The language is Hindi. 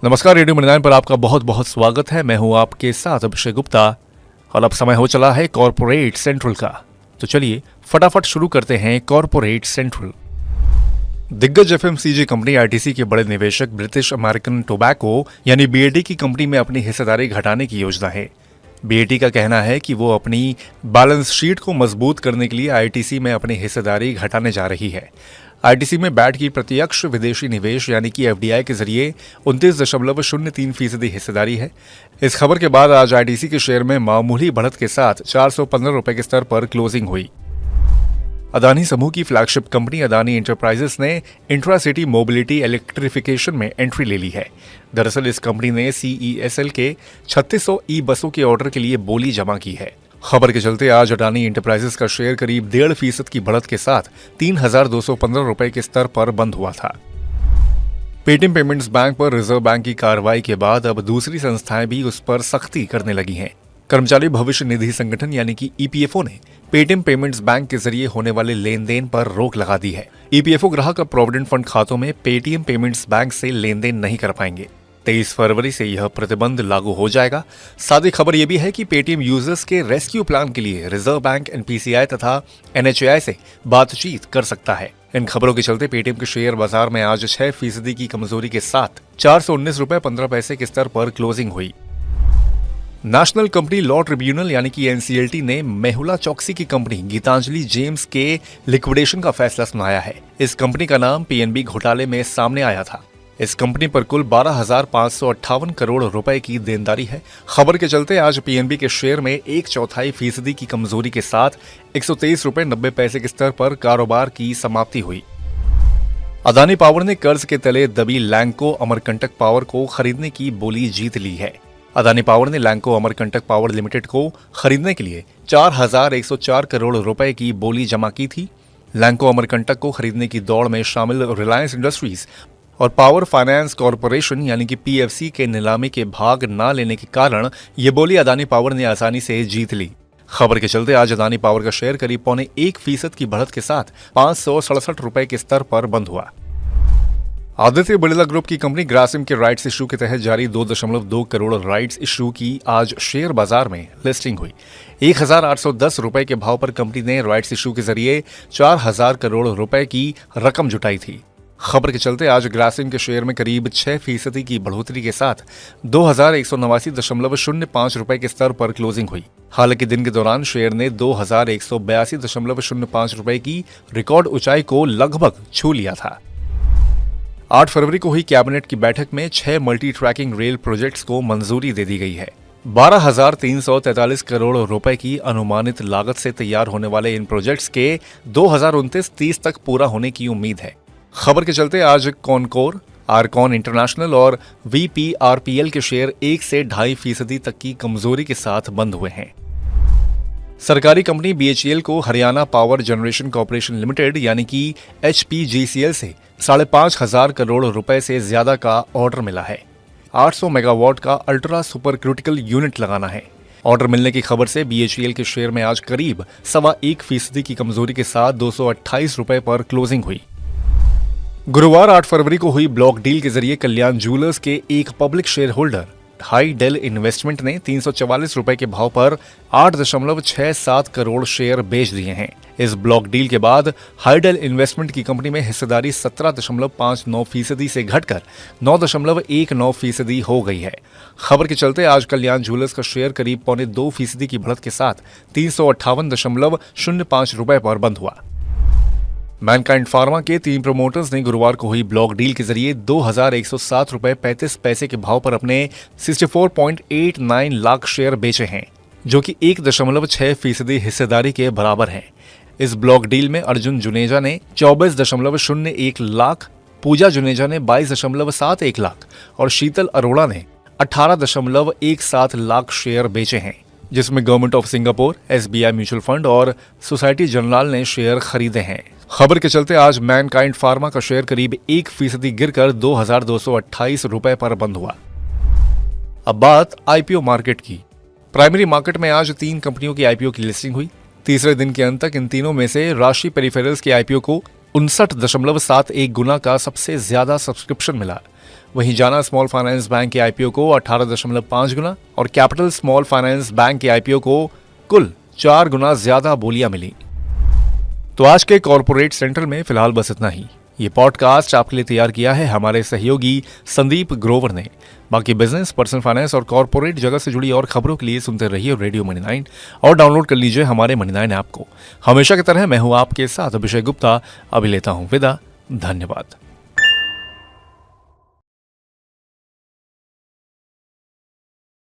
नमस्कार, रेडियो मृदान पर आपका बहुत बहुत स्वागत है। मैं हूं आपके साथ अभिषेक गुप्ता और अब समय हो चला है कॉर्पोरेट सेंट्रल का। तो चलिए फटाफट शुरू करते हैं कॉर्पोरेट सेंट्रल। दिग्गज एफएमसीजी कंपनी आईटीसी के बड़े निवेशक ब्रिटिश अमेरिकन टोबैको यानी बीएटी की कंपनी में अपनी हिस्सेदारी घटाने की योजना है। बीएटी का कहना है कि वो अपनी बैलेंस शीट को मजबूत करने के लिए आईटीसी में अपनी हिस्सेदारी घटाने जा रही है। आईटीसी में बैट की प्रत्यक्ष विदेशी निवेश यानी कि एफडीआई के जरिए 29.03% हिस्सेदारी है। इस खबर के बाद आज आईटीसी के शेयर में मामूली बढ़त के साथ 415 रुपए के स्तर पर क्लोजिंग हुई। अदानी समूह की फ्लैगशिप कंपनी अदानी एंटरप्राइजेस ने इंट्रा-सिटी मोबिलिटी इलेक्ट्रिफिकेशन में एंट्री ले ली है। दरअसल इस कंपनी ने सीईएसएल के 3600 ई बसों के ऑर्डर के लिए बोली जमा की है। खबर के चलते आज अडानी इंटरप्राइजेस का शेयर करीब 1.5% की बढ़त के साथ 3,215 रुपए के स्तर पर बंद हुआ था। पेटीएम पेमेंट्स बैंक पर रिजर्व बैंक की कार्रवाई के बाद अब दूसरी संस्थाएं भी उस पर सख्ती करने लगी हैं। कर्मचारी भविष्य निधि संगठन यानी कि ईपीएफओ ने पेटीएम पेमेंट्स बैंक के जरिए होने वाले लेन देन पर रोक लगा दी है। ईपीएफओ ग्राहक अब प्रोविडेंट फंड खातों में पेटीएम पेमेंट्स बैंक से लेन देन नहीं कर पाएंगे। 23 फरवरी से यह प्रतिबंध लागू हो जाएगा। साथ ही खबर यह भी है कि पेटीएम यूजर्स के रेस्क्यू प्लान के लिए रिजर्व बैंक, एनपीसीआई तथा एनएचएआई से बातचीत कर सकता है। इन खबरों के चलते पेटीएम के शेयर बाजार में आज 6% की कमजोरी के साथ 419.15 के स्तर पर क्लोजिंग हुई। नेशनल कंपनी लॉ ट्रिब्यूनल यानी कि एनसीएलटी ने मेहुला चौकसी की कंपनी गीतांजलि जेम्स के लिक्विडेशन का फैसला सुनाया है। इस कंपनी का नाम पीएनबी घोटाले में सामने आया था। इस कंपनी पर कुल 12,558 करोड़ रुपए की देनदारी है। खबर के चलते आज पीएनबी के शेयर में 1/4% की कमजोरी के साथ 123.90 के स्तर पर कारोबार की समाप्ति हुई। अदानी पावर ने कर्ज के तले दबी लैंको अमरकंटक पावर को खरीदने की बोली जीत ली है। अदानी पावर ने लैंको अमरकंटक पावर लिमिटेड को खरीदने के लिए 4,104 करोड़ रुपए की बोली जमा की थी। लैंको अमरकंटक को खरीदने की दौड़ में शामिल रिलायंस इंडस्ट्रीज और पावर फाइनेंस कॉरपोरेशन यानी कि पीएफसी के नीलामी के भाग न लेने के कारण ये बोली अदानी पावर ने आसानी से जीत ली। खबर के चलते आज अदानी पावर का शेयर करीब 0.25% की बढ़त के साथ 567 रुपए के स्तर पर बंद हुआ। आदित्य बिरला ग्रुप की कंपनी ग्रासिम के राइट्स इशू के तहत जारी 2.2 करोड़ राइट्स इशू की आज शेयर बाजार में लिस्टिंग हुई। 1,810 रुपए के भाव पर कंपनी ने राइट्स इशू के जरिए 4,000 करोड़ रुपए की रकम जुटाई थी। खबर के चलते आज ग्रासिम के शेयर में करीब 6% की बढ़ोतरी के साथ 2,189.05 रुपए के स्तर पर क्लोजिंग हुई। हालांकि दिन के दौरान शेयर ने 2,182.05 रुपए की रिकॉर्ड ऊंचाई को लगभग छू लिया था। 8 फरवरी को हुई कैबिनेट की बैठक में 6 मल्टी ट्रैकिंग रेल प्रोजेक्ट्स को मंजूरी दे दी गई है। 12,343 करोड़ रुपए की अनुमानित लागत से तैयार होने वाले इन प्रोजेक्ट्स के 2029-30 तक पूरा होने की उम्मीद है। खबर के चलते आज कॉनकोर, आरकॉन इंटरनेशनल और वीपीआरपीएल के शेयर 1 से 2.5% तक की कमजोरी के साथ बंद हुए हैं। सरकारी कंपनी बीएचईएल को Haryana power generation corporation limited यानी कि एचपीजीसीएल से 5,500 करोड़ रुपए से ज्यादा का ऑर्डर मिला है। 800 मेगावाट का अल्ट्रा सुपर क्रिटिकल यूनिट लगाना है। ऑर्डर मिलने की खबर से बीएचईएल के शेयर में आज करीब 1.25% की कमजोरी के साथ 228 रुपए पर क्लोजिंग हुई। गुरुवार 8 फरवरी को हुई ब्लॉक डील के जरिए कल्याण ज्वेलर्स के एक public shareholder Highdell investment ने 344 रुपए के भाव पर 8.67 करोड़ शेयर बेच दिए हैं। इस ब्लॉक डील के बाद हाई डेल इन्वेस्टमेंट की कंपनी में हिस्सेदारी 17.59% से घटकर 9.19% हो गई है। खबर के चलते आज कल्याण ज्वेलर्स का शेयर करीब 0.2% की बढ़त के साथ 358.05 रुपए पर बंद हुआ। मैनकाइंड फार्मा के 3 प्रमोटर्स ने गुरुवार को हुई ब्लॉक डील के जरिए 2,107.35 के भाव पर अपने 64.89 लाख शेयर बेचे हैं, जो कि 1.6% हिस्सेदारी के बराबर हैं। इस ब्लॉक डील में अर्जुन जुनेजा ने 24.01 लाख, पूजा जुनेजा ने 22.71 लाख और शीतल अरोड़ा ने 18.17 लाख शेयर बेचे हैं, जिसमें government of Singapore, SBI mutual fund और सोसाइटी जनरल ने शेयर खरीदे हैं। खबर के चलते आज मैनकाइंड फार्मा का शेयर करीब 1% गिरकर 2,228 रुपए पर बंद हुआ। अब बात आईपीओ मार्केट की। प्राइमरी मार्केट में आज 3 कंपनियों की आईपीओ की लिस्टिंग हुई। तीसरे दिन के अंत तक इन तीनों में से राशि पेरिफेरल्स के आईपीओ को 59.71 गुना का सबसे ज्यादा सब्सक्रिप्शन मिला। वहीं जाना स्मॉल फाइनेंस बैंक के आईपीओ को 18.5 गुना और कैपिटल स्मॉल फाइनेंस बैंक के आईपीओ को कुल 4 गुना ज्यादा बोलियां मिली। तो आज के कॉर्पोरेट सेंट्रल में फिलहाल बस इतना ही। ये पॉडकास्ट आपके लिए तैयार किया है हमारे सहयोगी संदीप ग्रोवर ने। बाकी बिजनेस, पर्सनल फाइनेंस और कॉर्पोरेट जगत से जुड़ी और खबरों के लिए सुनते रहिए रेडियो मनी 9 और डाउनलोड कर लीजिए हमारे मनी 9 ऐप को। हमेशा की तरह मैं हूं आपके साथ अभिषेक गुप्ता। अभी लेता हूं विदा। धन्यवाद।